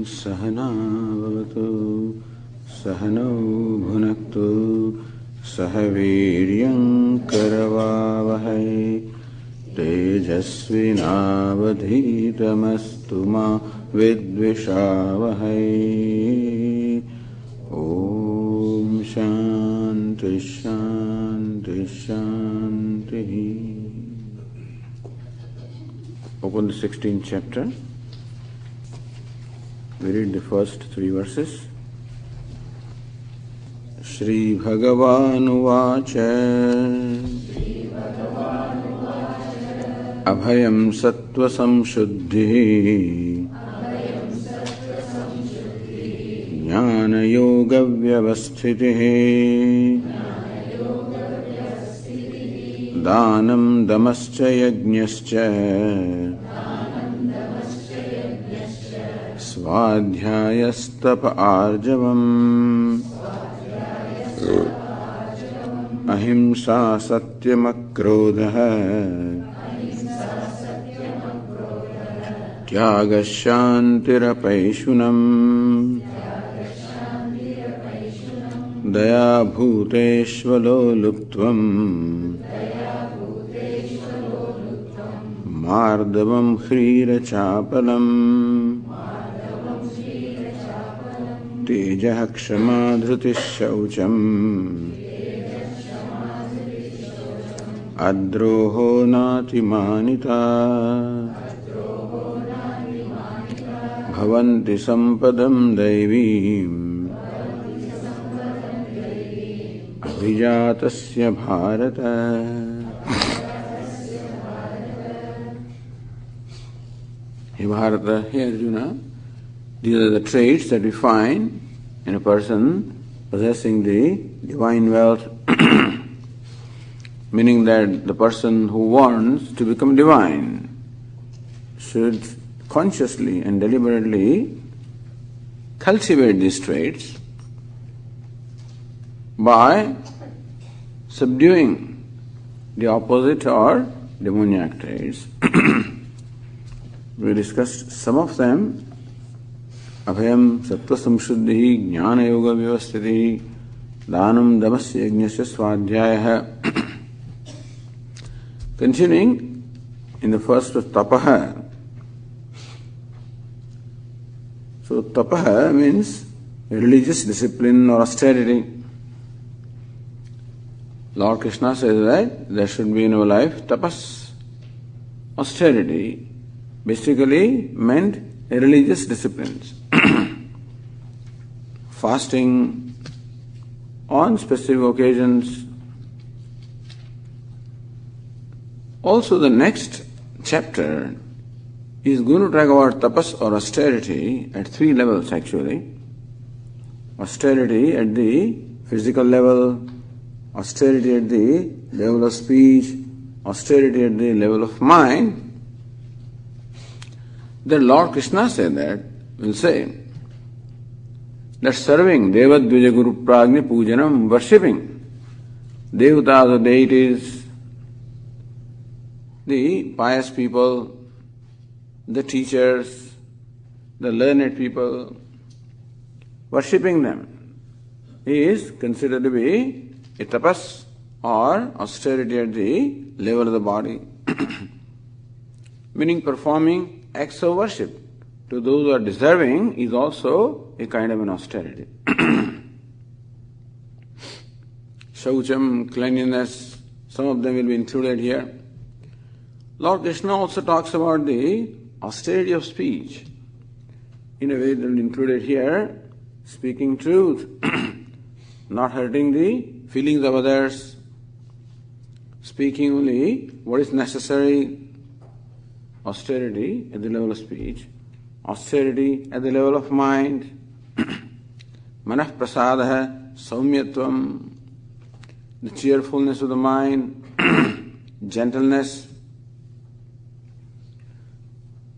सहना भवतु सहनौ भुनक्तु सह वीर्यं करवावहै तेजस्विनावधीतमस्तु मा विद्विषावहै। ओम शांति शांति शांति। Open the 16th chapter. We read the first 3 verses. श्रीभगवानुवाच अभयं सत्त्वसंशुद्धिः ज्ञानयोगव्यवस्थितिः दानं दमश्च यज्ञश्च स्वाध्यायस्तप आर्जवम् अहिंसा सत्यमक्रोधः त्यागः शान्तिरपैशुनम् दया भूतेष्वलोलुप्त्वम् मार्दवम् ह्रीरचापलम् तेजः क्षमा धृतिः शौचम् अद्रोहो नातिमानिता भवन्ति सम्पदं दैवीम् अभिजातस्य Bharat. Hey Bharata, hey Arjuna, these are the traits that we find in a person possessing the divine wealth, meaning that the person who wants to become divine should consciously and deliberately cultivate these traits by subduing the opposite or demoniac traits. We discussed some of them. Abhayam sattva samshuddhi jnana yoga vyavasthiti dhanam damasya yajnasya swadhyayah. Continuing in the first of tapaha. So tapaha means religious discipline or austerity. Lord Krishna says that there should be in our life tapas. Austerity basically meant religious disciplines. Fasting on specific occasions. Also the next chapter is going to talk about tapas or austerity at 3 levels actually. Austerity at the physical level, austerity at the level of speech, austerity at the level of mind. Then Lord Krishna said that, will say, that serving Devadvija Guru Prajna Pujanam, worshipping Devatas or deities, the pious people, the teachers, the learned people, worshipping them is considered to be a tapas or austerity at the level of the body. Meaning performing acts of worship to those who are deserving is also a kind of an austerity. Shaucham, cleanliness, some of them will be included here. Lord Krishna also talks about the austerity of speech. In a way that will included here, speaking truth, not hurting the feelings of others, speaking only what is necessary. Austerity at the level of speech, austerity at the level of mind, manah prasadaha, saumyatvam, the cheerfulness of the mind, gentleness.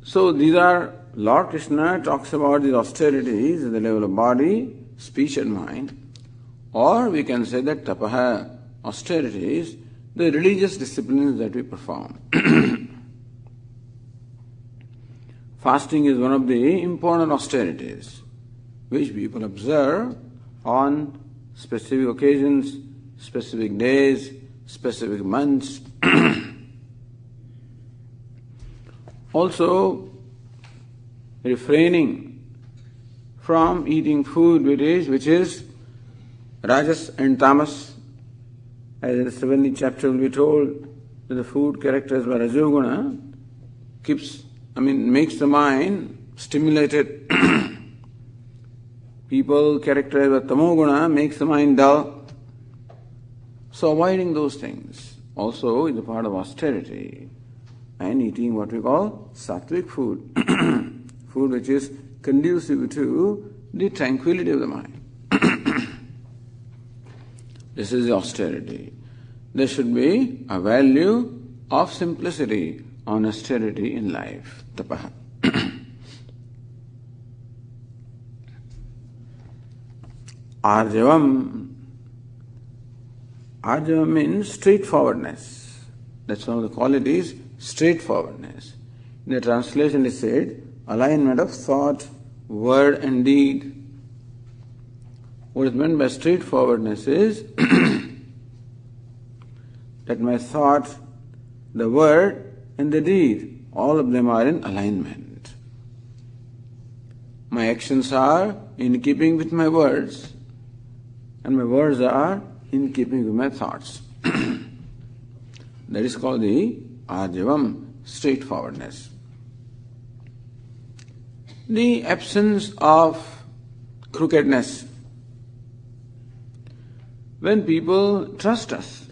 So these are, Lord Krishna talks about these austerities at the level of body, speech and mind. Or we can say that tapaha, austerities, the religious disciplines that we perform. fasting is one of the important austerities which people observe on specific occasions, specific days, specific months. Also, refraining from eating food which is rajas and tamas. As in the 7th chapter will be told that the food characterized by rajoguna makes the mind stimulated. People characterized by tamoguna makes the mind dull. So avoiding those things also is a part of austerity, and eating what we call sattvic food, food which is conducive to the tranquility of the mind. This is the austerity. There should be a value of simplicity on austerity in life. Tapaha. Arjavam. Arjavam means straightforwardness. That's one of the qualities, straightforwardness. In the translation it said, alignment of thought, word and deed. What is meant by straightforwardness is that my thought, the word and the deed, all of them are in alignment. My actions are in keeping with my words, and my words are in keeping with my thoughts. That is called the arjavam, straightforwardness. The absence of crookedness. When people trust us,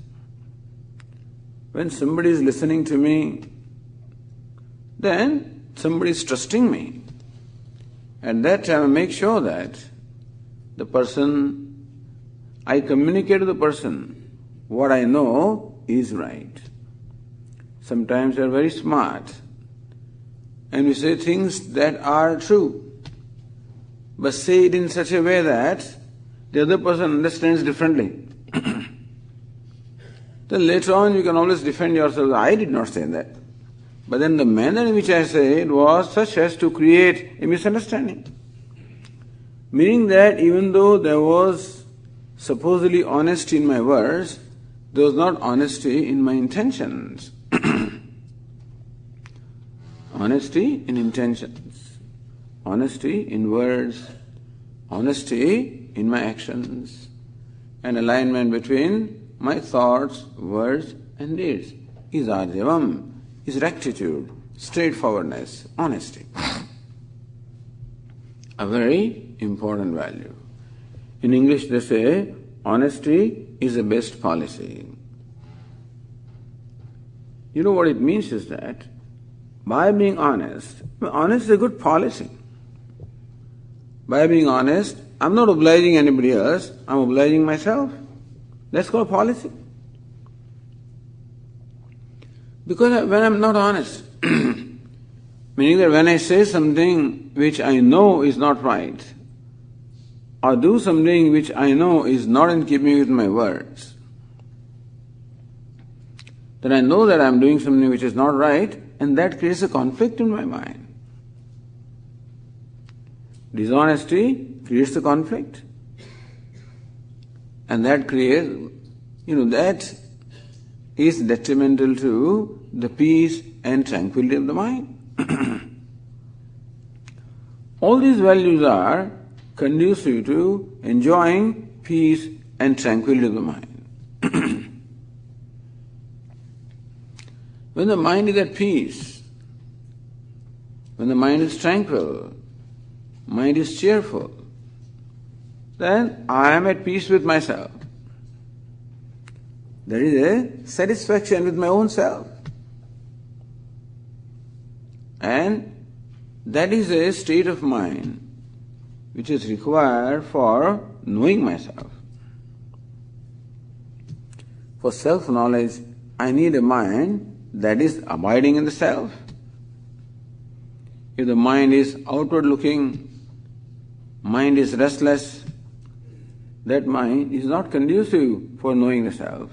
when somebody is listening to me, then somebody is trusting me. At that time I make sure that I communicate to the person what I know is right. Sometimes we are very smart and we say things that are true, but say it in such a way that the other person understands differently. Then later on you can always defend yourself, I did not say that. But then the manner in which I said was such as to create a misunderstanding. Meaning that even though there was supposedly honesty in my words, there was not honesty in my intentions. Honesty in intentions, honesty in words, honesty in my actions, and alignment between my thoughts, words and deeds is arjavam, is rectitude, straightforwardness, honesty. A very important value. In English they say, honesty is the best policy. You know what it means is that by being honest is a good policy. By being honest, I'm not obliging anybody else, I'm obliging myself. That's called policy. Because when I'm not honest, meaning that when I say something which I know is not right, or do something which I know is not in keeping with my words, then I know that I'm doing something which is not right, and that creates a conflict in my mind. Dishonesty creates a conflict. And that creates, that is detrimental to the peace and tranquility of the mind. All these values are conducive to enjoying peace and tranquility of the mind. When the mind is at peace, when the mind is tranquil, mind is cheerful, then I am at peace with myself. There is a satisfaction with my own self. And that is a state of mind which is required for knowing myself. For self-knowledge, I need a mind that is abiding in the self. If the mind is outward looking, mind is restless, that mind is not conducive for knowing the self.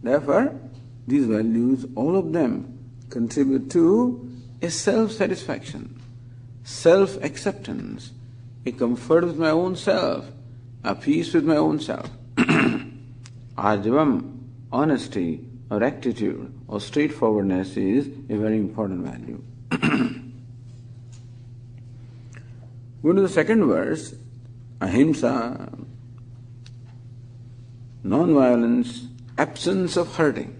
Therefore, these values, all of them, contribute to a self-satisfaction, self-acceptance, a comfort with my own self, a peace with my own self. Arjavam, honesty or rectitude or straightforwardness is a very important value. Go to the second verse, ahimsa, non-violence, absence of hurting.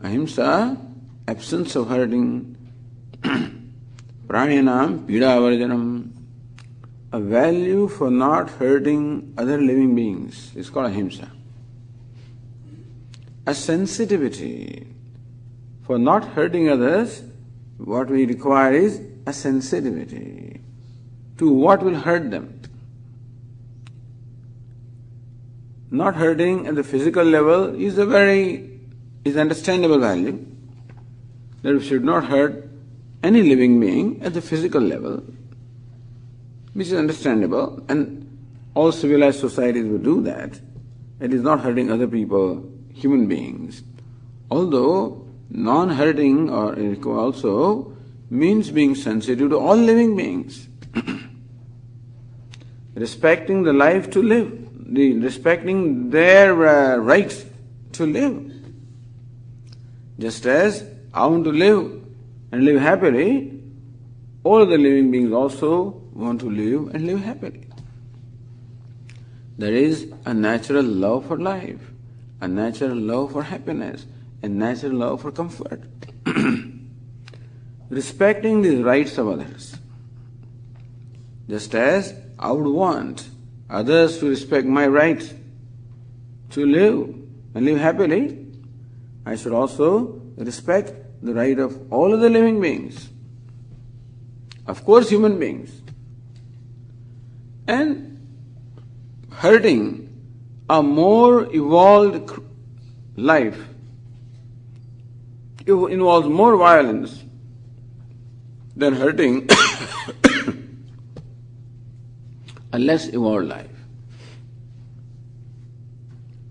Ahimsa, absence of hurting. Pranyanam, pīḍāvarjanam, a value for not hurting other living beings is called ahimsa. A sensitivity for not hurting others, what we require is a sensitivity to what will hurt them. Not hurting at the physical level is understandable value. That we should not hurt any living being at the physical level, which is understandable, and all civilized societies would do that. It is not hurting other people, human beings. Although non-hurting also means being sensitive to all living beings. Respecting the life to live, respecting their rights to live. Just as I want to live and live happily, all the living beings also want to live and live happily. There is a natural love for life, a natural love for happiness, a natural love for comfort. Respecting the rights of others. Just as I would want others to respect my right to live and live happily, I should also respect the right of all other living beings. Of course, human beings. And hurting a more evolved life involves more violence than hurting a less evolved life.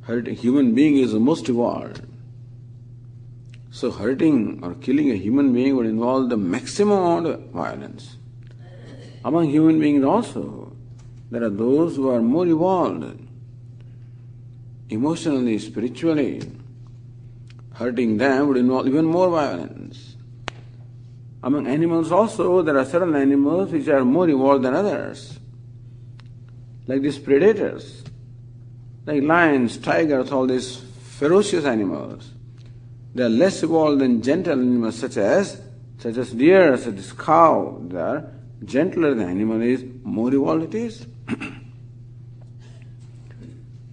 Hurting a human being is the most evolved. So hurting or killing a human being would involve the maximum amount of violence. Among human beings also, there are those who are more evolved, emotionally, spiritually. Hurting them would involve even more violence. Among animals also, there are certain animals which are more evolved than others. Like these predators, like lions, tigers, all these ferocious animals. They are less evolved than gentle animals such as deer, such as cow. They are gentler the animal is, more evolved it is.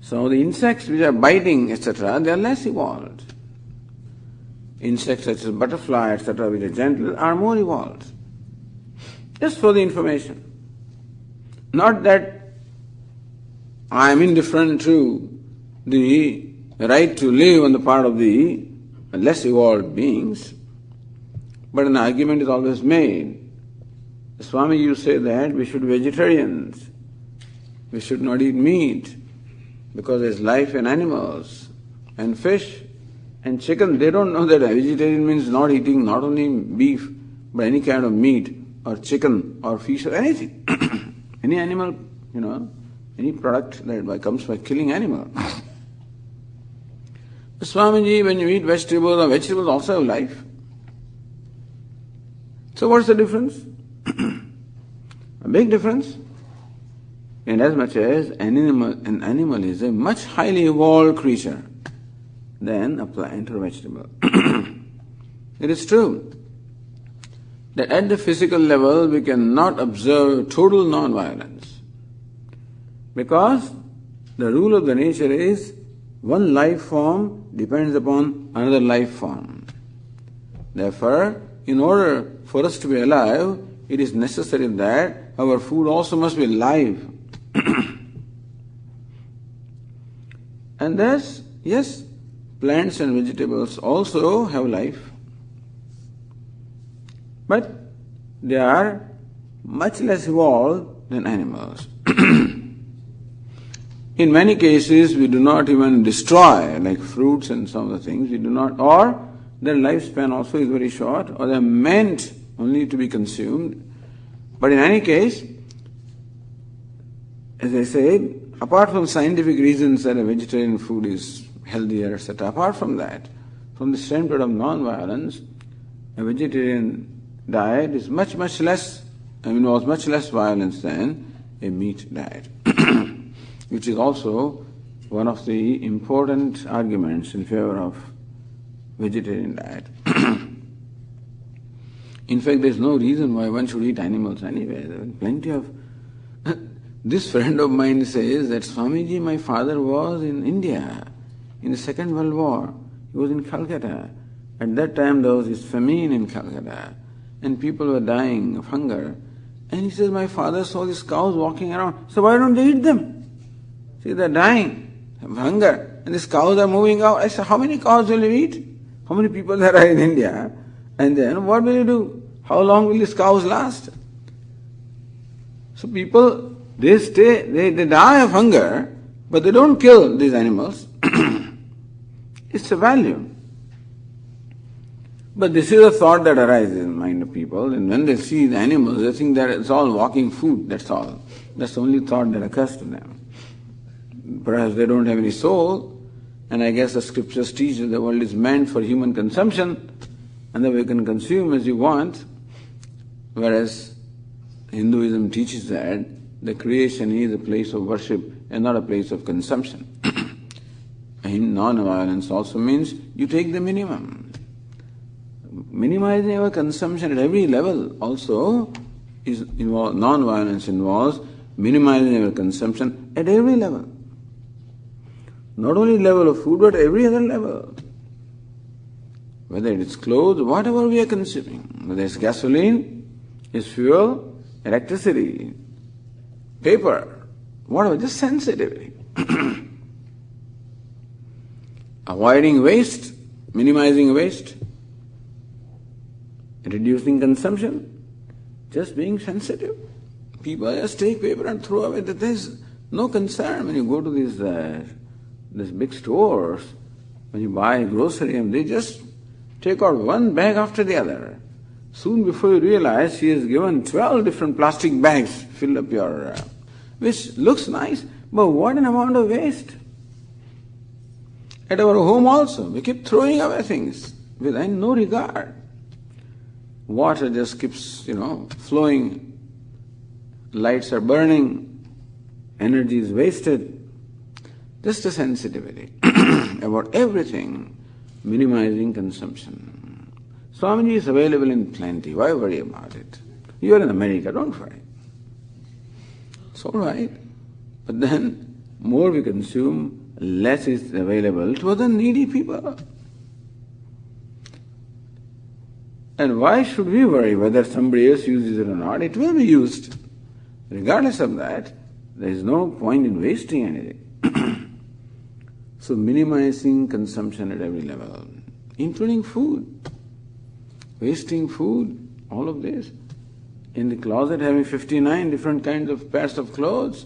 So the insects which are biting, etc., they are less evolved. Insects such as butterfly, etc., which are gentle, are more evolved. Just for the information. Not that I am indifferent to the right to live on the part of the less evolved beings, but an argument is always made. Swami used to say that we should be vegetarians, we should not eat meat, because there is life in animals, and fish and chicken. They don't know that vegetarian means not eating not only beef, but any kind of meat, or chicken, or fish, or anything. Any animal, any product that comes by killing animal. Swamiji, when you eat vegetables, vegetables also have life. So what's the difference? A big difference. Inasmuch as an animal is a much highly evolved creature than a plant or vegetable. It is true that at the physical level we cannot observe total non-violence, because the rule of the nature is one life form depends upon another life form. Therefore, in order for us to be alive, it is necessary that our food also must be live. And thus, yes, plants and vegetables also have life, but they are much less evolved than animals. In many cases, we do not even destroy, like fruits and some of the things, we do not, or their lifespan also is very short, or they are meant only to be consumed. But in any case, as I said, apart from scientific reasons that a vegetarian food is healthier, etc., apart from that, from the standpoint of non-violence, a vegetarian diet is much less, involves much less violence than a meat diet, which is also one of the important arguments in favor of vegetarian diet. In fact, there is no reason why one should eat animals anyway. There are plenty of... This friend of mine says that, Swamiji, my father was in India in the Second World War. He was in Calcutta. At that time there was this famine in Calcutta and people were dying of hunger. And he says, my father saw these cows walking around. So why don't they eat them? See, they're dying of hunger and these cows are moving out. I said, how many cows will you eat? How many people there are in India? And then what will you do? How long will these cows last? So people, they die of hunger, but they don't kill these animals. It's a value. But this is a thought that arises in the mind of people, and when they see the animals, they think that it's all walking food, that's all. That's the only thought that occurs to them. Perhaps they don't have any soul, and I guess the scriptures teach that the world is meant for human consumption, and that we can consume as you want, whereas Hinduism teaches that the creation is a place of worship and not a place of consumption. Non-violence also means you take the minimum. Minimizing our consumption at every level also is involved. Non-violence involves minimizing our consumption at every level. Not only level of food, but every other level. Whether it is clothes, whatever we are consuming, whether it's gasoline, it's fuel, electricity, paper, whatever, just sensitivity. Avoiding waste, minimizing waste, reducing consumption, just being sensitive. People just take paper and throw away. There's no concern when you go to these big stores, when you buy grocery, and they just take out one bag after the other. Soon before you realize, she has given 12 different plastic bags, fill up your... which looks nice, but what an amount of waste. At our home also, we keep throwing away things with no regard. Water just keeps, flowing. Lights are burning. Energy is wasted. Just a sensitivity about everything, minimizing consumption. Swamiji is available in plenty. Why worry about it? You are in America, don't worry. It's all right. But then, more we consume, less is available to other needy people. And why should we worry whether somebody else uses it or not? It will be used. Regardless of that, there is no point in wasting anything. So minimizing consumption at every level, including food. Wasting food, all of this. In the closet having 59 different kinds of pairs of clothes,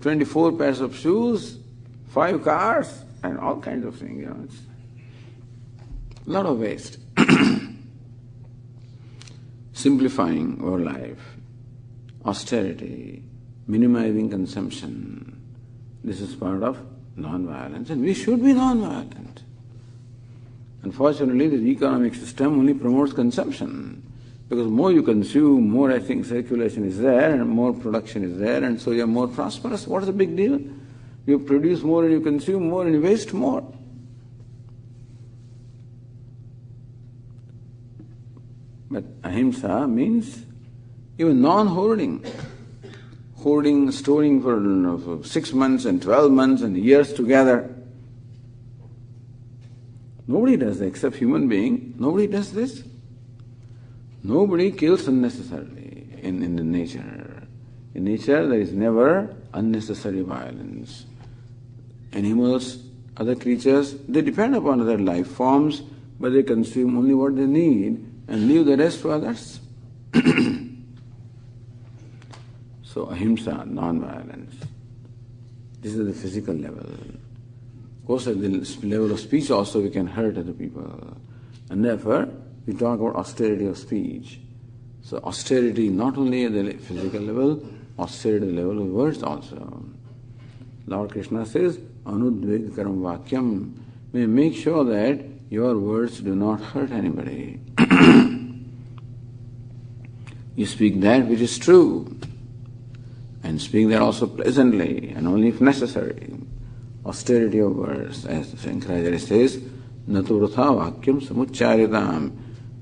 24 pairs of shoes, 5 cars, and all kinds of things. It's a lot of waste. Simplifying our life, austerity, minimizing consumption. This is part of non-violence, and we should be non-violent. Unfortunately, the economic system only promotes consumption. Because more you consume, more I think circulation is there, and more production is there, and so you are more prosperous. What is the big deal? You produce more and you consume more and you waste more. But ahimsa means even non-hoarding. Hoarding, storing for 6 months and 12 months and years together. Nobody does that except human being. Nobody does this. Nobody kills unnecessarily in the nature. In nature there is never unnecessary violence. Animals, other creatures, they depend upon other life forms, but they consume only what they need and leave the rest to others. So ahimsa, non-violence. This is the physical level. Of course, at the level of speech also we can hurt other people. And therefore, we talk about austerity of speech. So austerity not only at the physical level, austerity at the level of words also. Lord Krishna says, Anudveg karam vakyam. May make sure that your words do not hurt anybody. You speak that which is true, and speak that also pleasantly, and only if necessary. Austerity of words, as Shankaracharya says, Natu vratha vakyam samucharitam.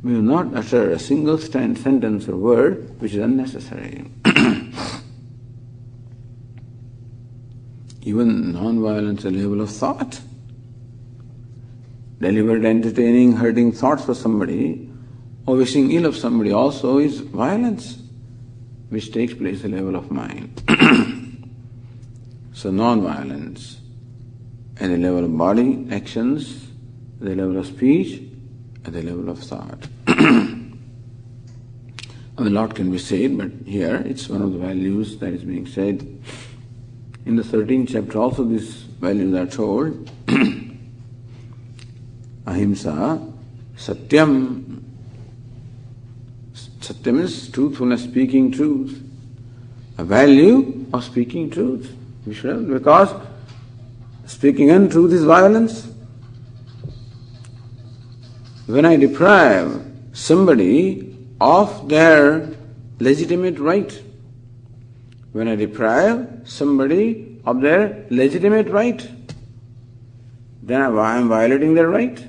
We will not utter a single sentence or word which is unnecessary. Even non-violence at the level of thought. Deliberate, entertaining, hurting thoughts for somebody or wishing ill of somebody also is violence, which takes place at the level of mind. So non-violence at the level of body, actions, at the level of speech, at the level of thought. A lot can be said, but here it's one of the values that is being said. In the 13th chapter also these values are told. Ahimsa, Satyam. Satyam is truthfulness, speaking truth. A value of speaking truth. We should have, because speaking untruth is violence. When I deprive somebody of their legitimate right, when I deprive somebody of their legitimate right, then I am violating their right.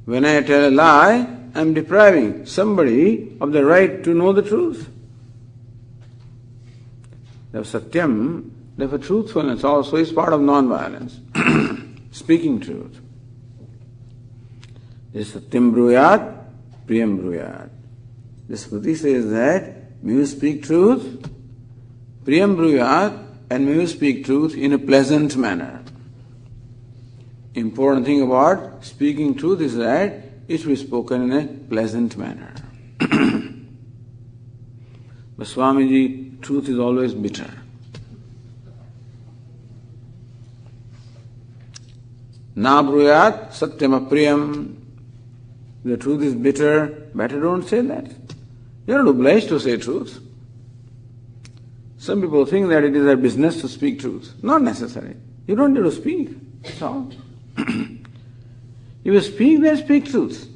When I tell a lie, I am depriving somebody of the right to know the truth. Therefore, Satyam, therefore truthfulness also is part of non-violence. Speaking truth. This Satyam bruyat, Priyam bruyat. The Smriti says that may you speak truth, Priyam bruyat, and may you speak truth in a pleasant manner. Important thing about speaking truth is that it should be spoken in a pleasant manner. But Swamiji, truth is always bitter. Na bruyat satyam apriyam. The truth is bitter, better don't say that. You are not obliged to say truth. Some people think that it is their business to speak truth. Not necessary. You don't need to speak. That's all. If you speak, then speak truth.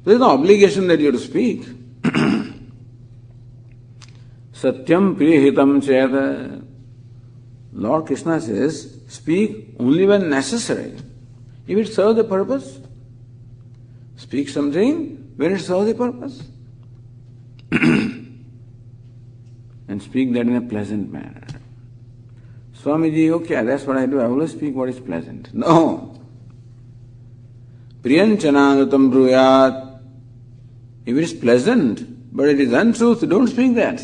There is no obligation that you have to speak. Satyam priyahitam cheta. Lord Krishna says, speak only when necessary. If it serves the purpose, speak something when it serves the purpose. And speak that in a pleasant manner. Swamiji, okay, that's what I do. I always speak what is pleasant. No. Priyanchananutam bruyat. If it is pleasant, but it is untruth, don't speak that.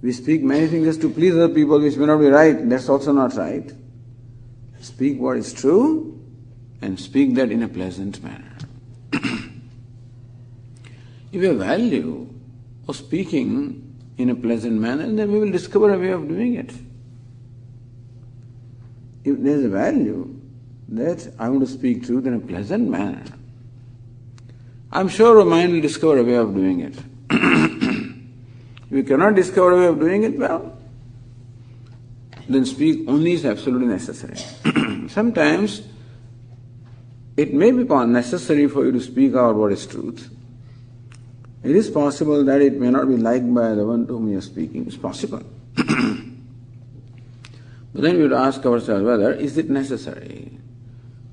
We speak many things just to please other people which may not be right. That's also not right. Speak what is true and speak that in a pleasant manner. If you value of speaking in a pleasant manner, then we will discover a way of doing it. If there is a value that I want to speak truth in a pleasant manner, I'm sure our mind will discover a way of doing it. If you cannot discover a way of doing it, well, then speak only is absolutely necessary. Sometimes it may be necessary for you to speak out what is truth. It is possible that it may not be liked by the one to whom you are speaking. It's possible. But then we would ask ourselves whether, is it necessary?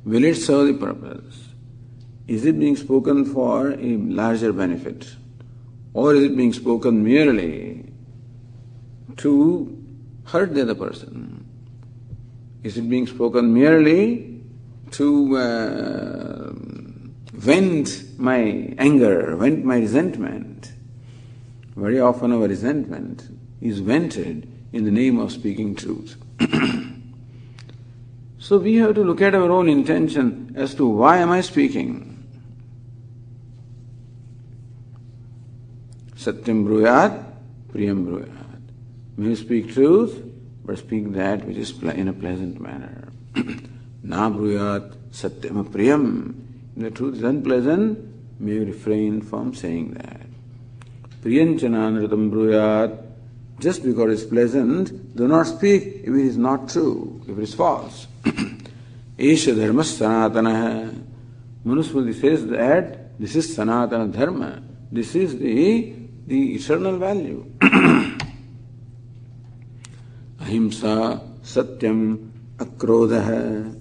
Will it serve the purpose? Is it being spoken for a larger benefit? Or is it being spoken merely to hurt the other person? Is it being spoken merely to vent my anger, vent my resentment? Very often our resentment is vented in the name of speaking truth. So we have to look at our own intention as to why am I speaking? Satyam bruyat, priyam bruyat. May you speak truth, but speak that which is in a pleasant manner. Na bruyat satyam priyam. If the truth is unpleasant, may you refrain from saying that. Priyanchana nritam bruyat. Just because it's pleasant, do not speak if it is not true, if it is false. Esha dharma sanatana. Manusmriti says that this is sanatana dharma. This is the eternal value. Ahimsa satyam akrodha.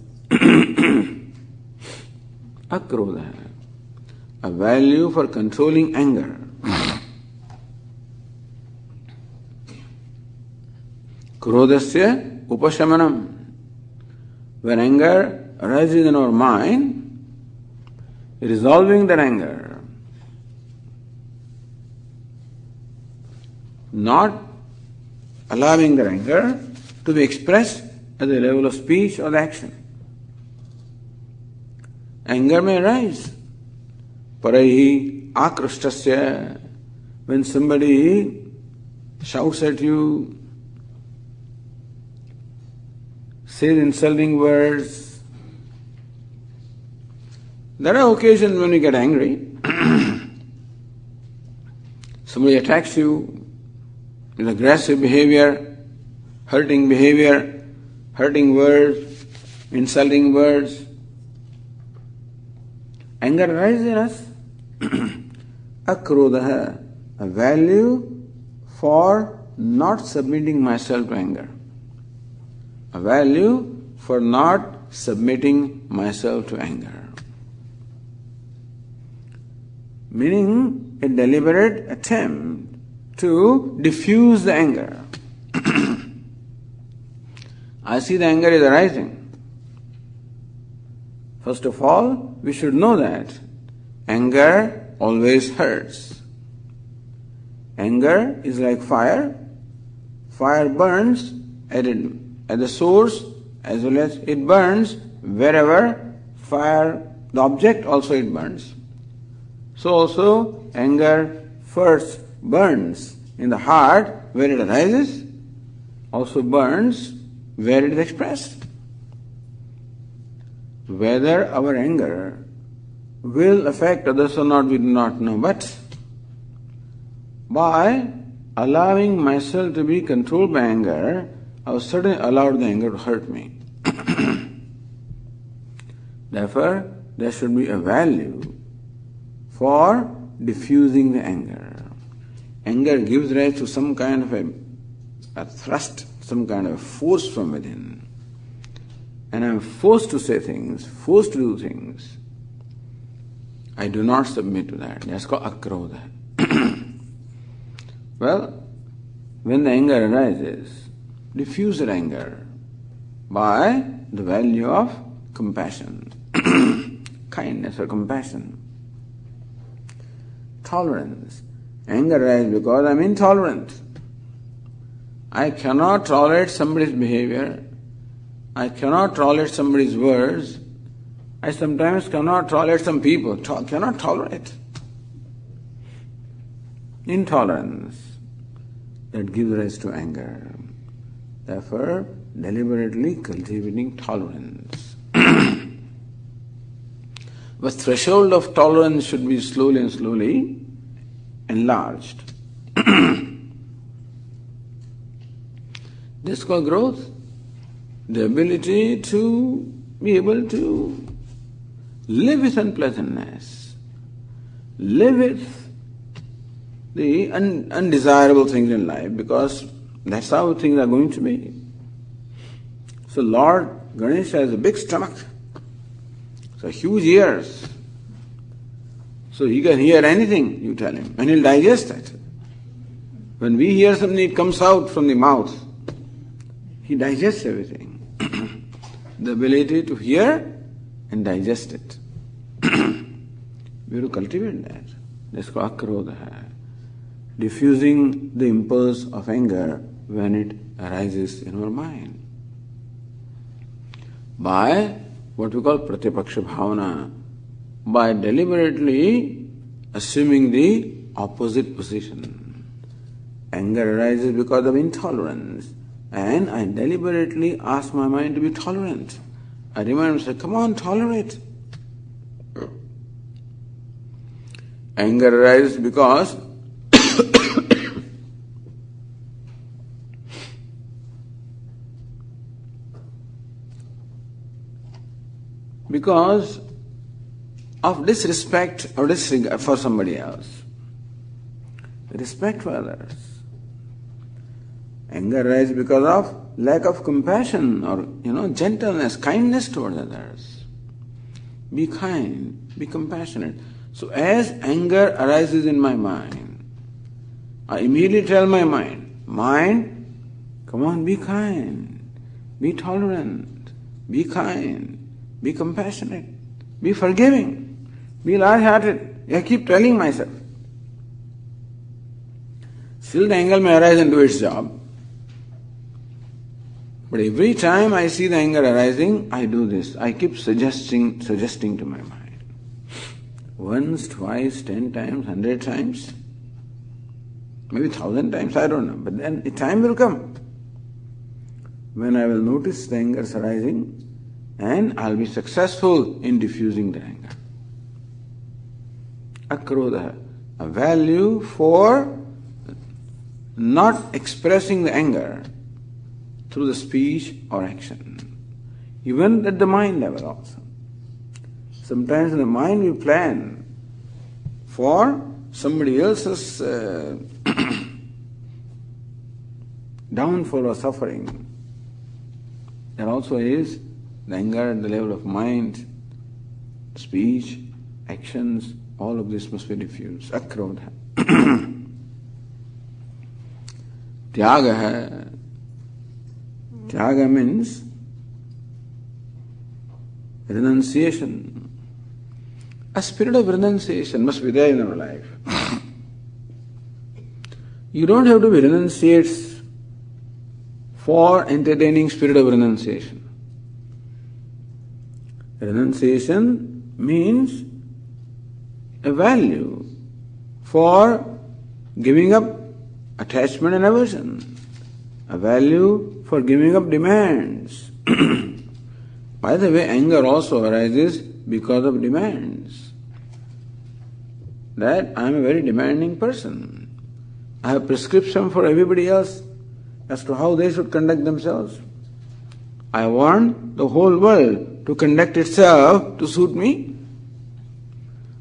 Akrodha. A value for controlling anger. Krodasya upashamanam. When anger arises in our mind, resolving that anger, not allowing that anger to be expressed at the level of speech or action. Anger may arise. Paraihi akrishtasya. When somebody shouts at you, says insulting words. There are occasions when you get angry. Somebody attacks you with aggressive behavior, hurting words, insulting words. Anger arises in us. Akrodaha, a value for not submitting myself to anger. A value for not submitting myself to anger. Meaning a deliberate attempt to diffuse the anger. I see the anger is arising. First of all, we should know that anger always hurts. Anger is like fire. Fire burns at the source as well as it burns wherever fire, the object also it burns. So also anger first burns in the heart where it arises, also burns where it is expressed. Whether our anger will affect others or not, we do not know, but by allowing myself to be controlled by anger, I was certainly allowed the anger to hurt me. Therefore, there should be a value for diffusing the anger. Anger gives rise to some kind of a thrust, some kind of force from within. And I am forced to say things, forced to do things. I do not submit to that. That's called akrodha. Well, when the anger arises, diffuse that anger by the value of compassion, kindness or compassion. Tolerance. Anger arises because I am intolerant. I cannot tolerate somebody's behavior. I cannot tolerate somebody's words. I sometimes cannot tolerate some people. Cannot tolerate. Intolerance. That gives rise to anger. Therefore, deliberately cultivating tolerance. The threshold of tolerance should be slowly and slowly enlarged. This is called growth. The ability to be able to live with unpleasantness, live with the undesirable things in life, because that's how things are going to be. So Lord Ganesha has a big stomach, so huge ears. So he can hear anything you tell him, and he'll digest it. When we hear something, it comes out from the mouth. He digests everything. The ability to hear and digest it. We have to cultivate that. That's called akrodha. Diffusing the impulse of anger when it arises in our mind. By what we call pratipaksha bhavana, by deliberately assuming the opposite position. Anger arises because of intolerance, and I deliberately ask my mind to be tolerant. I remind myself, come on, tolerate. Anger arises because of disrespect or disregard for somebody else. Respect for others. Anger arises because of lack of compassion or, gentleness, kindness towards others. Be kind, be compassionate. So as anger arises in my mind, I immediately tell my mind, come on, be kind, be tolerant, be kind, be compassionate, be forgiving, be large-hearted. I keep telling myself. Still the anger may arise and do its job. But every time I see the anger arising, I do this. I keep suggesting to my mind. Once, twice, 10 times, 100 times, maybe 1,000 times, I don't know. But then a time will come when I will notice the anger arising and I'll be successful in diffusing the anger. Akrodha, a value for not expressing the anger through the speech or action, even at the mind level also. Sometimes in the mind we plan for somebody else's downfall or suffering. There also is the anger at the level of mind, speech, actions, all of this must be diffused. Akrodha. Tyaga. Tyaga means renunciation. A spirit of renunciation must be there in our life. You don't have to be renunciates for entertaining spirit of renunciation. Renunciation means a value for giving up attachment and aversion, a value for giving up demands. By the way, anger also arises because of demands. That I am a very demanding person. I have prescription for everybody else as to how they should conduct themselves. I want the whole world to conduct itself to suit me.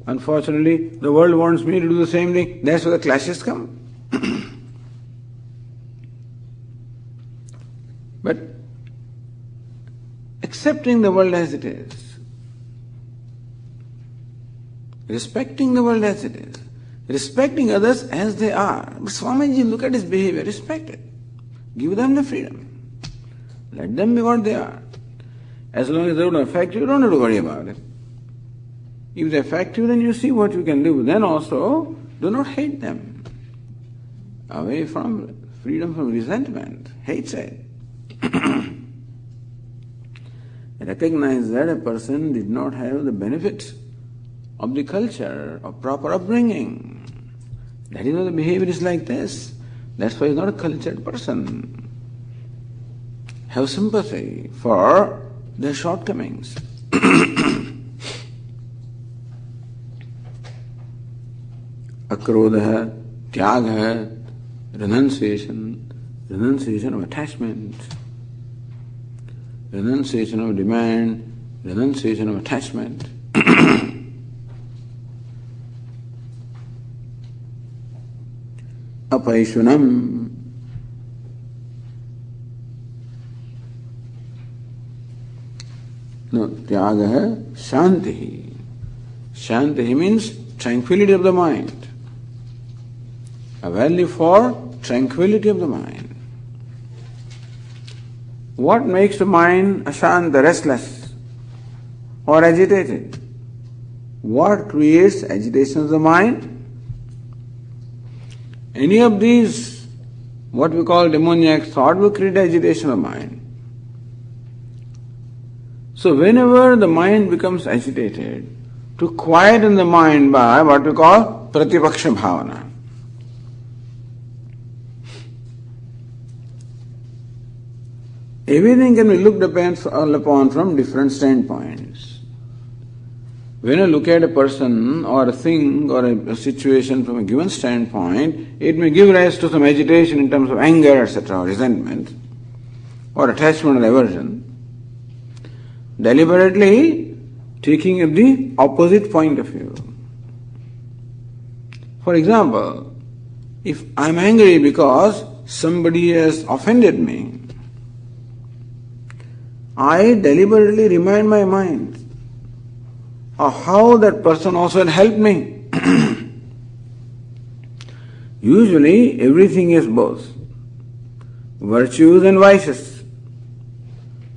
Unfortunately, the world wants me to do the same thing. That's where the clashes come. But accepting the world as it is, respecting the world as it is, respecting others as they are. But Swamiji, look at his behavior, respect it. Give them the freedom. Let them be what they are. As long as they don't affect you, don't have to worry about it. If they affect you, then you see what you can do. Then also, do not hate them. Away from freedom from resentment, hatred. Recognize that a person did not have the benefit of the culture, of proper upbringing. That is why the behavior is like this. That's why he's not a cultured person. Have sympathy for their shortcomings. Akrodha, tyaga, renunciation of attachment, renunciation of demand, renunciation of attachment. Apaishunam. No, tyaga hai shanti. Shanti means tranquility of the mind. A value for tranquility of the mind. What makes the mind ashanta, restless or agitated? What creates agitation of the mind? Any of these, what we call demoniac thought, will create agitation of mind. So whenever the mind becomes agitated, to quieten the mind by what we call pratipaksha bhavana. everything can be looked upon from different standpoints. When you look at a person or a thing or a situation from a given standpoint, it may give rise to some agitation in terms of anger, etc., or resentment, or attachment or aversion. Deliberately taking up the opposite point of view. For example, if I am angry because somebody has offended me, I deliberately remind my mind of how that person also had helped me. Usually everything is both virtues and vices,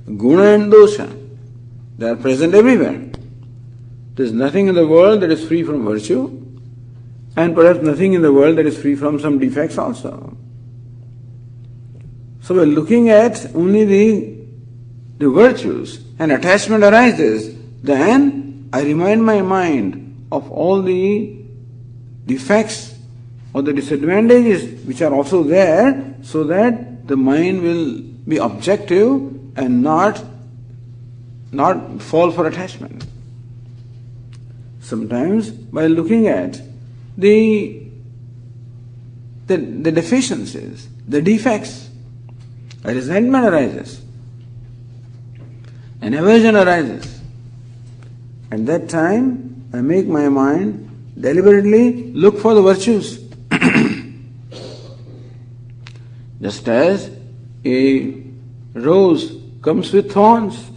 guna and dosha. They are present everywhere. There is nothing in the world that is free from virtue, and perhaps nothing in the world that is free from some defects also. So by looking at only the virtues and attachment arises, then I remind my mind of all the defects or the disadvantages which are also there, so that the mind will be objective and not fall for attachment. Sometimes by looking at the deficiencies, the defects, a resentment arises, an aversion arises. At that time, I make my mind deliberately look for the virtues. Just as a rose comes with thorns,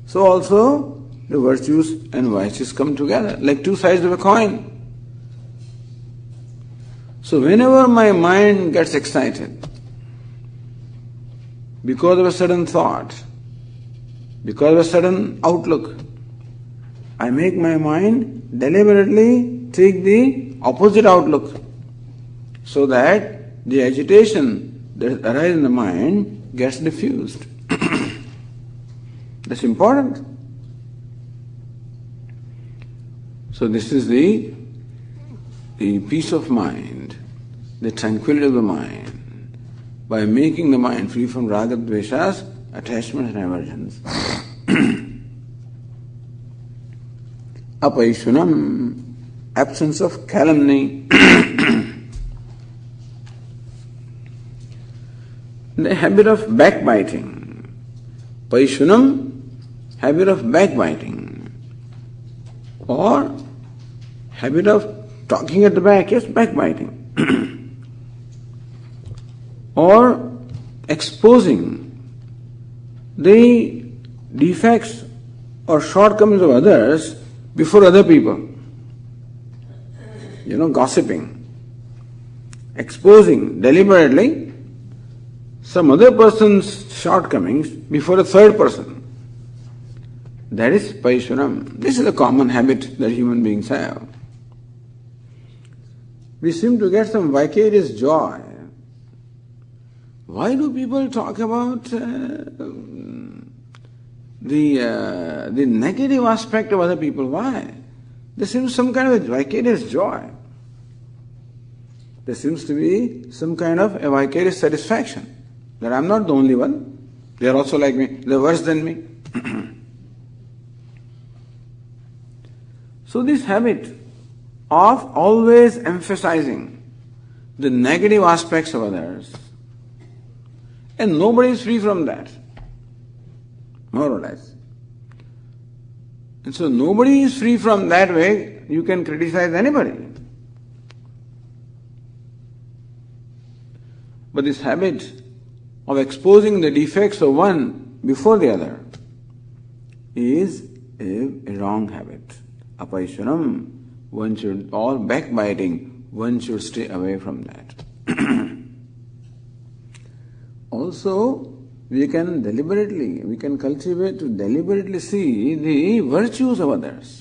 so also the virtues and vices come together, like two sides of a coin. So whenever my mind gets excited, because of a sudden thought, because of a sudden outlook, I make my mind deliberately take the opposite outlook, so that the agitation that arises in the mind gets diffused. That's important. So this is the peace of mind, the tranquility of the mind, by making the mind free from raga, dveshas, attachments and aversions. Apaishunam, absence of calumny. The habit of backbiting. Paishunam, habit of backbiting. Or habit of talking at the back, yes, backbiting. Or exposing the defects or shortcomings of others before other people. Gossiping. Exposing deliberately some other person's shortcomings before a third person. That is paishunam. This is a common habit that human beings have. We seem to get some vicarious joy. Why do people talk about the negative aspect of other people? Why? There seems some kind of a vicarious joy. There seems to be some kind of a vicarious satisfaction that I'm not the only one. They are also like me. They are worse than me. So this habit of always emphasizing the negative aspects of others, and nobody is free from that, more or less. And so nobody is free from that way, you can criticize anybody. But this habit of exposing the defects of one before the other is a wrong habit. Apaishunam, one should, or backbiting, one should stay away from that. Also, we can cultivate to deliberately see the virtues of others.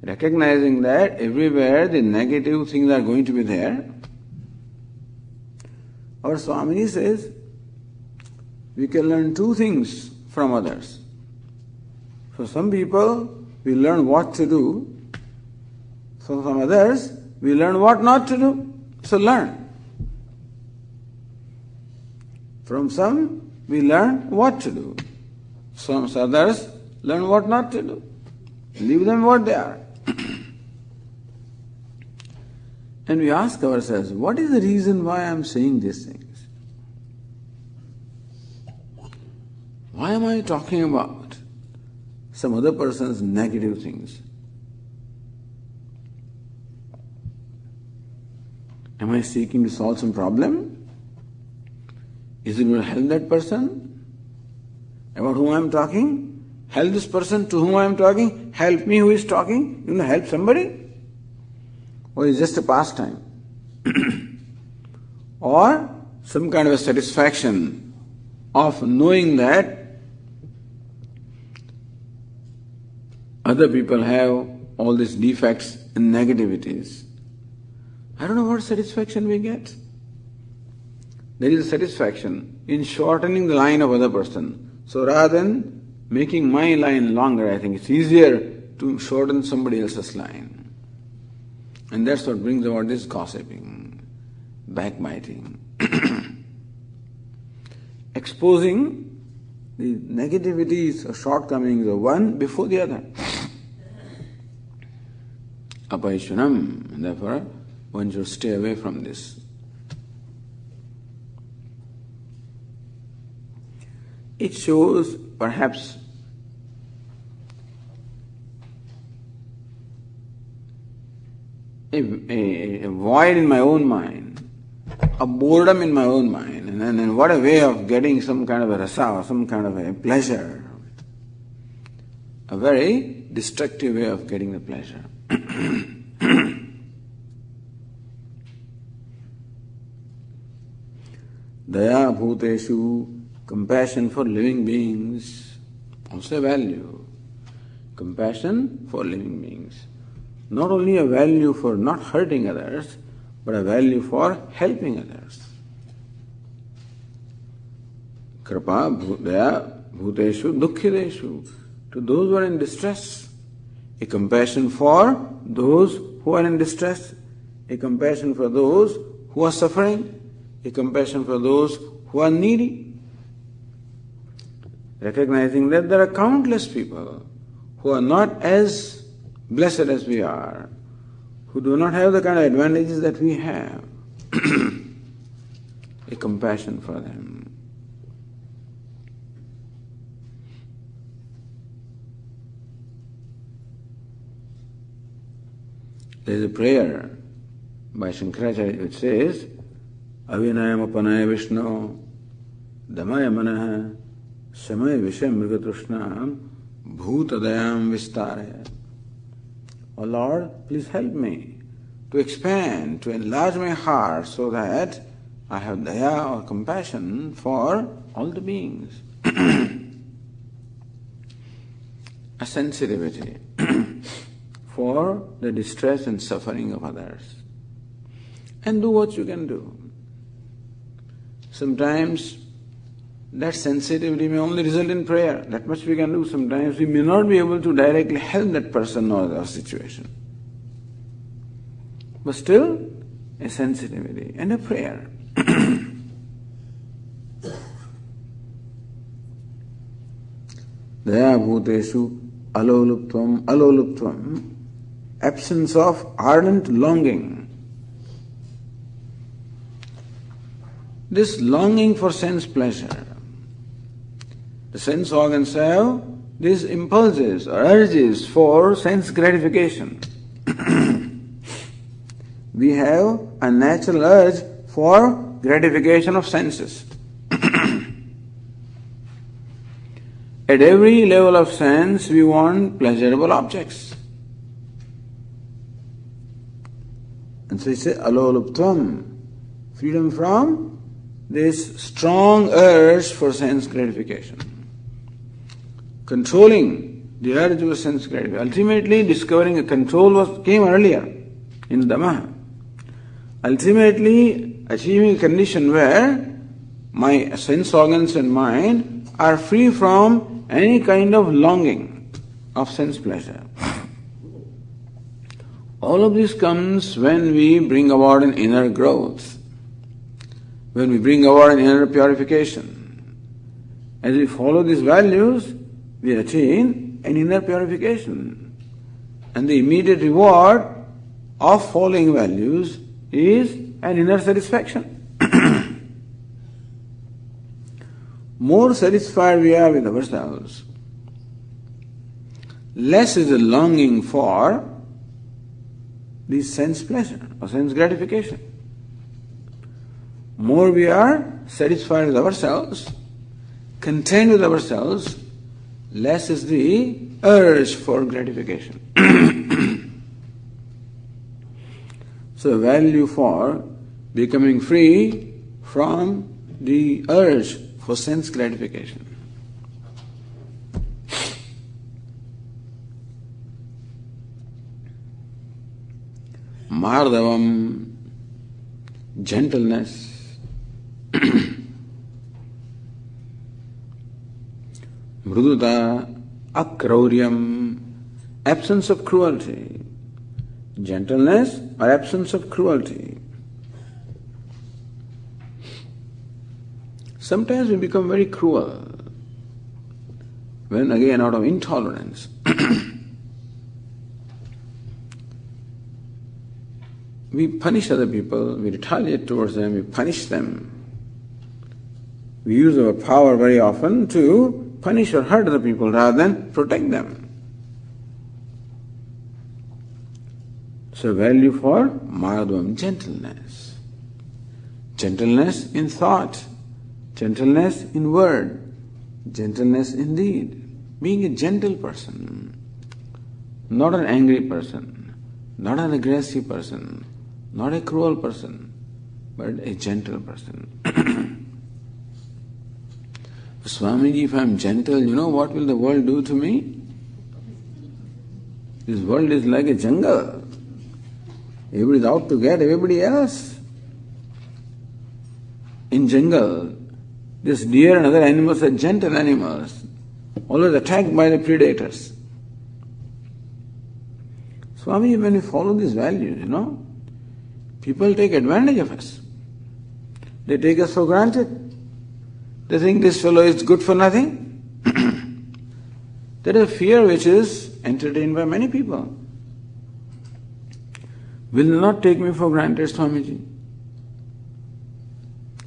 Recognizing that everywhere the negative things are going to be there. Our Swamini says, we can learn two things from others. For some people, we learn what to do. For some others, we learn what not to do. So learn. From some, we learn what to do. Some others learn what not to do. Leave them what they are. And we ask ourselves, what is the reason why I am saying these things? Why am I talking about some other person's negative things? Am I seeking to solve some problem? Is it going to help that person? About whom I am talking? Help this person to whom I am talking? Help me who is talking? You want to help somebody? Or is it just a pastime? Or some kind of a satisfaction of knowing that other people have all these defects and negativities. I don't know what satisfaction we get. There is a satisfaction in shortening the line of other person. So rather than making my line longer, I think it's easier to shorten somebody else's line. And that's what brings about this gossiping, backbiting, exposing the negativities or shortcomings of one before the other. Apaishwanam, and therefore one should stay away from this. It shows perhaps a void in my own mind, a boredom in my own mind, and then what a way of getting some kind of a rasa, or some kind of a pleasure. A very destructive way of getting the pleasure. Daya bhuteshu, compassion for living beings, also a value. Compassion for living beings. Not only a value for not hurting others, but a value for helping others. Kripa daya bhuteshu dukkhideshu, to those who are in distress. A compassion for those who are in distress. A compassion for those who are suffering. A compassion for those who are needy. Recognizing that there are countless people who are not as blessed as we are, who do not have the kind of advantages that we have. A compassion for them. There is a prayer by Shankaracharya which says, Avinayam apanaya Vishnu, damaya manaha, samaya visham mrigatrušnam, bhutadayam vistaraya. Oh Lord, please help me to expand, to enlarge my heart so that I have daya or compassion for all the beings. A sensitivity for the distress and suffering of others. And do what you can do. Sometimes that sensitivity may only result in prayer. That much we can do. Sometimes we may not be able to directly help that person or their situation. But still, a sensitivity and a prayer. Daya bhuteshu aloluptvam, absence of ardent longing. This longing for sense pleasure. The sense organs have these impulses or urges for sense gratification. We have a natural urge for gratification of senses. At every level of sense, we want pleasurable objects. And so he says, aloluptvam, freedom from this strong urge for sense gratification. Controlling the urge of sense gratification. Ultimately, discovering a control came earlier in Dhamma. Ultimately, achieving a condition where my sense organs and mind are free from any kind of longing of sense pleasure. All of this comes when we bring about an inner growth. when we bring about an inner purification. As we follow these values, we attain an inner purification. And the immediate reward of following values is an inner satisfaction. More satisfied we are with ourselves, less is the longing for the sense pleasure or sense gratification. More we are satisfied with ourselves, content with ourselves, less is the urge for gratification. So value for becoming free from the urge for sense gratification. Mardavam, gentleness. Mruduta, akrauryam, absence of cruelty. Gentleness or absence of cruelty. Sometimes we become very cruel when again out of intolerance. We punish other people, we retaliate towards them, we punish them. We use our power very often to punish or hurt other people rather than protect them. So value for Madhavam, gentleness. Gentleness in thought, gentleness in word, gentleness in deed. Being a gentle person, not an angry person, not an aggressive person, not a cruel person, but a gentle person. Swamiji, if I am gentle, you know what will the world do to me? This world is like a jungle. Everybody is out to get everybody else. In jungle, this deer and other animals are gentle animals, always attacked by the predators. Swami, when we follow these values, people take advantage of us. They take us for granted. They think this fellow is good for nothing. There is a fear which is entertained by many people. Will they not take me for granted, Swamiji?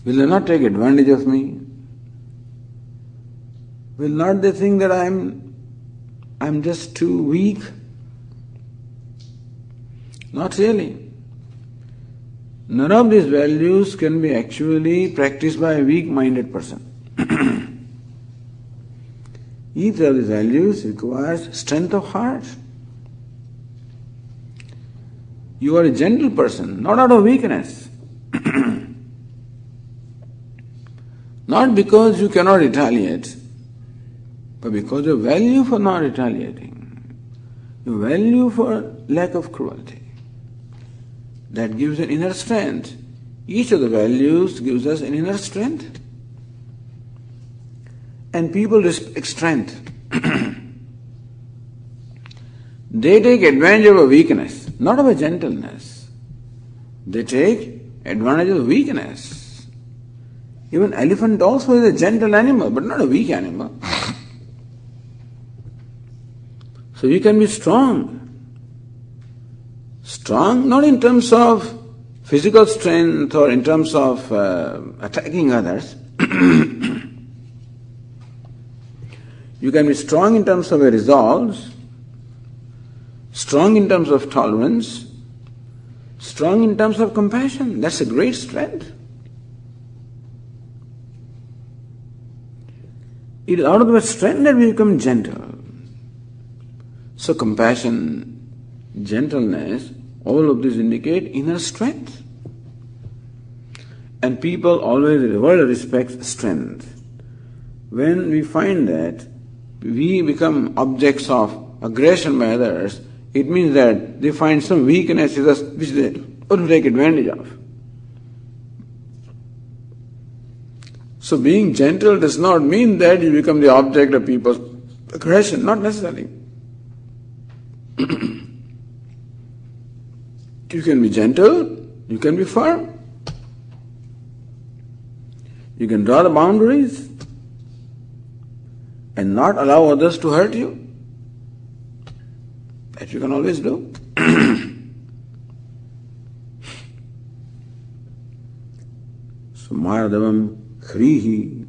Will they not take advantage of me? Will not they think that I'm just too weak? Not really. None of these values can be actually practiced by a weak-minded person. Each of these values requires strength of heart. You are a gentle person, not out of weakness. Not because you cannot retaliate, but because you value for not retaliating. You value for lack of cruelty. That gives an inner strength. Each of the values gives us an inner strength. And people respect strength. They take advantage of a weakness, not of a gentleness. They take advantage of weakness. Even elephant also is a gentle animal, but not a weak animal. So you can be strong. Strong not in terms of physical strength or in terms of attacking others. You can be strong in terms of a resolve, strong in terms of tolerance, strong in terms of compassion. That's a great strength. It is out of the strength that we become gentle. So compassion, gentleness, all of these indicate inner strength. And people always, the world respects strength. When we find that we become objects of aggression by others, it means that they find some weakness in us which they want to take advantage of. So being gentle does not mean that you become the object of people's aggression, not necessarily. You can be gentle, you can be firm. You can draw the boundaries and not allow others to hurt you. That you can always do. So Mardavam Khrihi,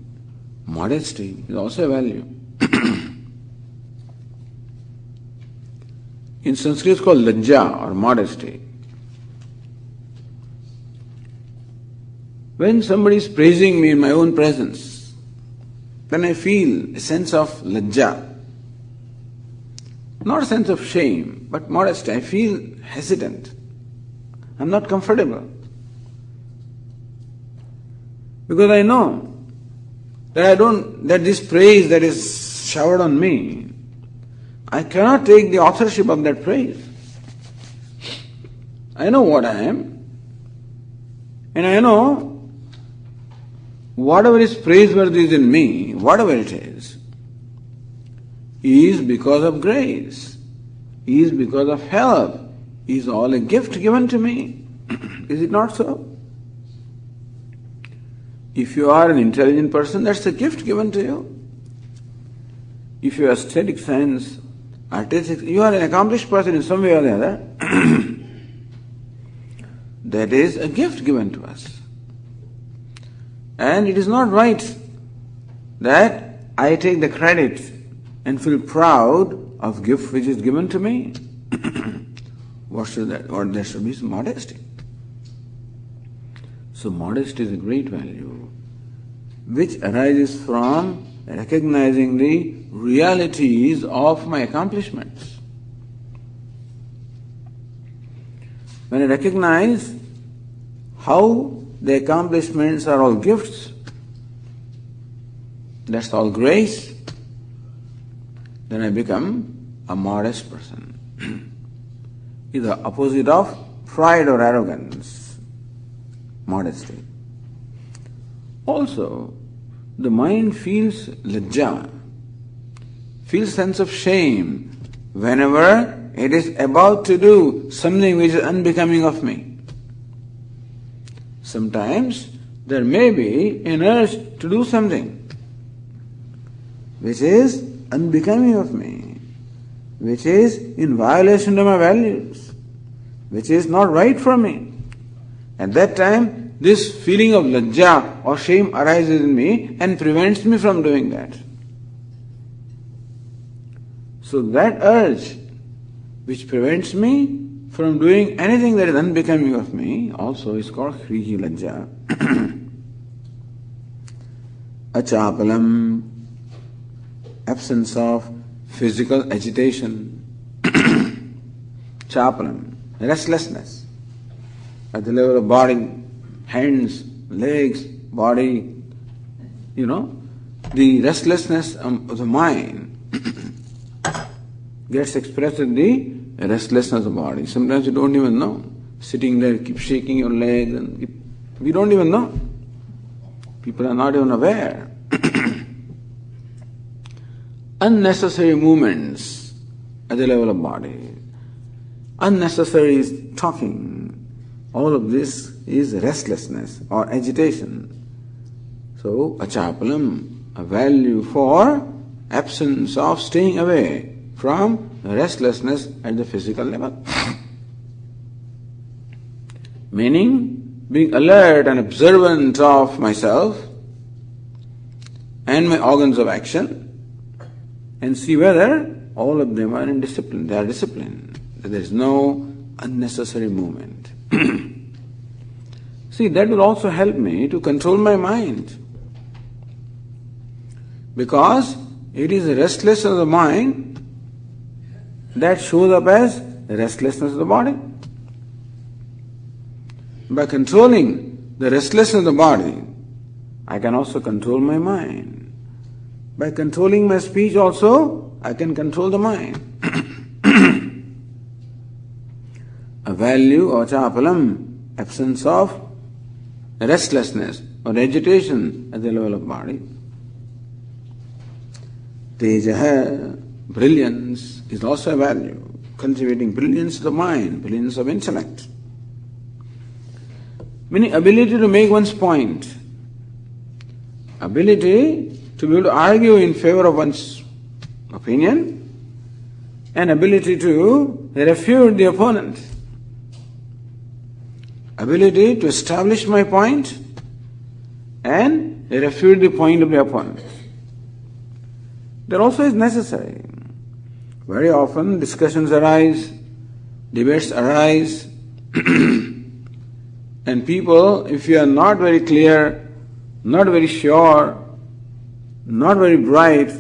modesty is also a value. In Sanskrit it's called Lajja or modesty. When somebody is praising me in my own presence, then I feel a sense of Lajja. Not a sense of shame, but modesty. I feel hesitant. I'm not comfortable. Because I know that that this praise that is showered on me, I cannot take the authorship of that praise. I know what I am, and I know whatever is praiseworthy in me, whatever it is because of grace, is because of help, is all a gift given to me. Is it not so? If you are an intelligent person, that's a gift given to you. If you have aesthetic sense, artistic, you are an accomplished person in some way or the other, that is a gift given to us. And it is not right that I take the credit and feel proud of gift which is given to me. What there should be is modesty. So modesty is a great value which arises from recognizing the realities of my accomplishments. When I recognize how the accomplishments are all gifts, that's all grace, then I become a modest person. It's the opposite of pride or arrogance, modesty. Also, the mind feels lajja, feels sense of shame whenever it is about to do something which is unbecoming of me. Sometimes there may be an urge to do something which is unbecoming of me, which is in violation of my values, which is not right for me. At that time, this feeling of lajja or shame arises in me and prevents me from doing that. So that urge which prevents me from doing anything that is unbecoming of me also is called Hrihi Lajja. Achapalam, absence of physical agitation. Chapalam, restlessness at the level of body, hands, legs, body, the restlessness of the mind gets expressed in the restlessness of the body. Sometimes you don't even know. Sitting there, keep shaking your legs, and we don't even know. People are not even aware. Unnecessary movements at the level of body. Unnecessary talking. All of this is restlessness or agitation. So, achapalam, a value for absence of staying away from restlessness at the physical level. Meaning, being alert and observant of myself and my organs of action and see whether all of them are in discipline. They are disciplined. There is no unnecessary movement. See, that will also help me to control my mind. Because it is the restlessness of the mind that shows up as the restlessness of the body. By controlling the restlessness of the body, I can also control my mind. By controlling my speech also, I can control the mind. A value of chapalam, absence of restlessness or agitation at the level of body. Tejaha, brilliance, is also a value. Cultivating brilliance of the mind, brilliance of intellect. Meaning ability to make one's point ability to be able to argue in favor of one's opinion, and ability to refute the opponent. Ability to establish my point and refute the point of the opponent. That also is necessary. Very often discussions arise, debates arise, and people, if you are not very clear, not very sure, not very bright,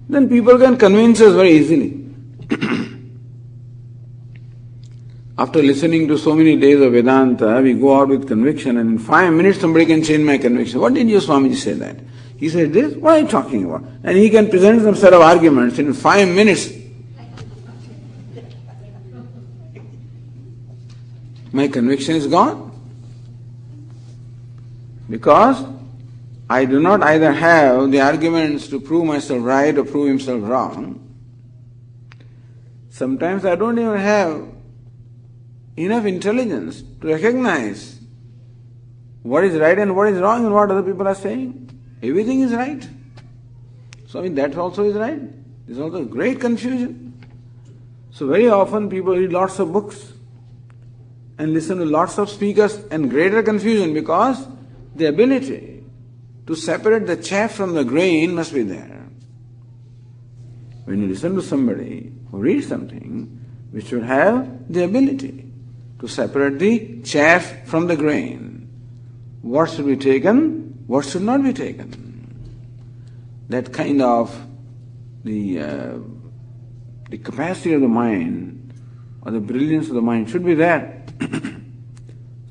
then people can convince us very easily. After listening to so many days of Vedanta, we go out with conviction, and in 5 minutes somebody can change my conviction. What did your Swamiji say that? He said this, what are you talking about? And he can present some set of arguments in 5 minutes. My conviction is gone. Because I do not either have the arguments to prove myself right or prove himself wrong. Sometimes I don't even have enough intelligence to recognize what is right and what is wrong and what other people are saying. Everything is right. So that also is right. There's also great confusion. So very often people read lots of books and listen to lots of speakers and greater confusion because the ability to separate the chaff from the grain must be there. When you listen to somebody who reads something, we should have the ability to separate the chaff from the grain. What should be taken, what should not be taken. That kind of the capacity of the mind or the brilliance of the mind should be there.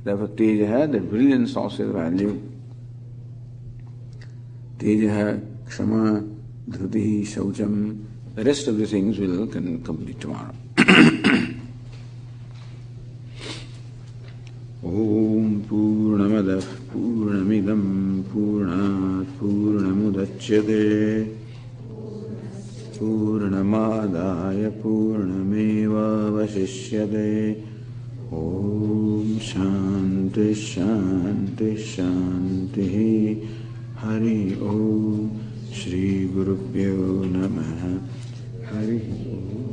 Therefore, tejaha, that brilliance also is value. Tejaha, kshama, dhrutihi, shaucham. The rest of the things will complete tomorrow. Om Purnamadah Purnamidam Purnat Purnamudachyate Purnamadaya Purnameva Vasishyate. Om Shanti Shanti Shanti. Hari Om Shri Gurubhyo Namaha. Hari Om.